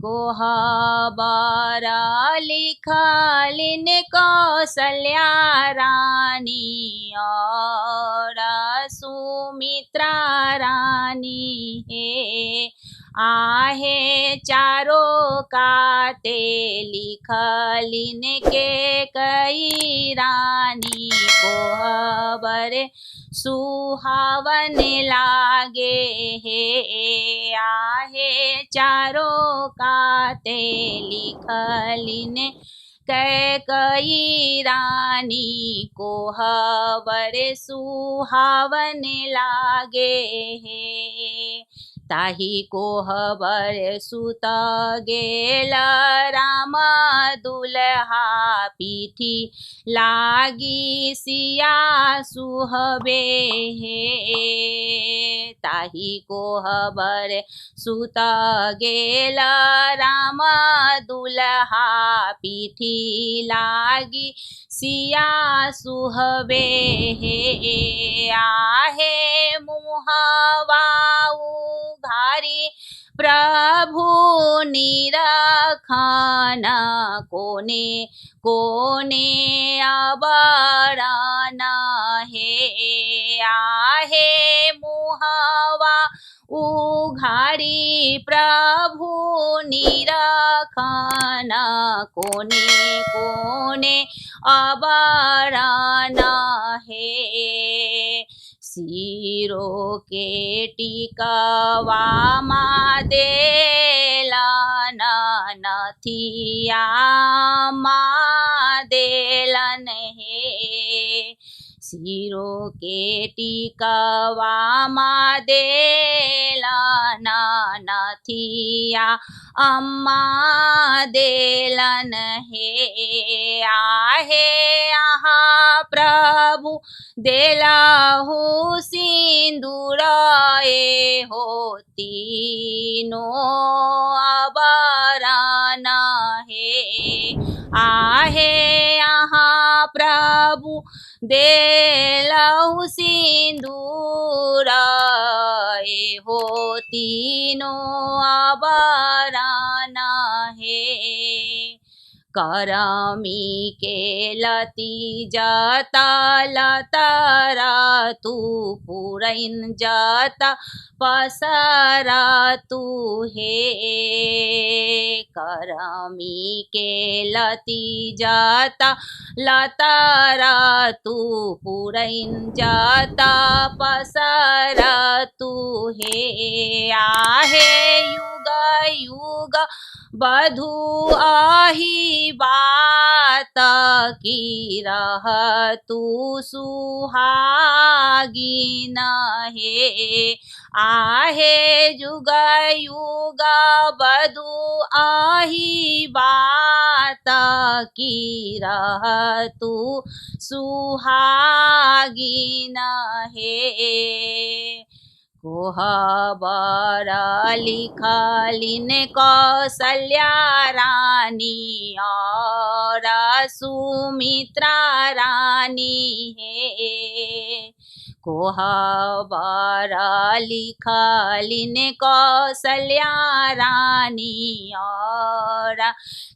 कोहबर लिखलिन कौशल्या रानी और सुमित्रा रानी हे आहे चारों काते लिखलिन के कई रानी कोहबर सुहावन लागे हे आहे चारों काते लिखलिन कैकई रानी कोहबर सुहावन लागे हे ताही कोहबर सुत गेल राम दुल्हा पीठी लागी सिया सुहबे हे ताही कोहबर सुत गेल राम दुल्हा पीठी लागी सिया सुहबे हे आहे मुहवाऊ घारी प्रभु निरखन कोने कोने अबरन हे आहे मुहवा उघाड़ी प्रभु निरखन कोने कोने अबरन हे सिरो के टिकवा मा देलन नथिया मा देलन हे सिरो के टिकवा मा देलन नथिया अम्मा देलन हे आहे आहा प्रभु देलाहु सिंदूर ए होती नो आभरण हे आहे यहाँ प्रभु देलाहु सिंदूर ए होती नो आभरण हे करमी के लती जाता लतारा तू पुरैन जाता पसरा तू हे करमी के लती जाता लतारा तू पुरैन जाता पसरा तू हे आहे युग युग बधु आही बात की रह तू सुहागिन हे आहे युग युग बधु आही बात की रह तू सुहागिन हे कोहबर लिखलिन कौशल्या रानी और सुमित्रा रानी हे कोहबर लिखलिन कौशल्या रानी और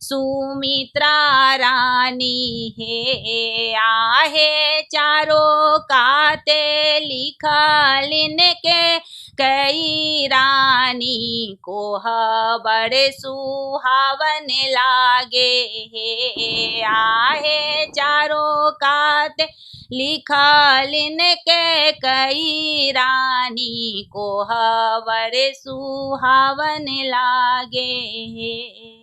सुमित्रा रानी हे आहे चारों काते लिखलिन के कई रानी कोहबर सुहावन लागे हे आहे चारों काते लिखलिन के कई रानी कोहबर सुहावन लागे हे।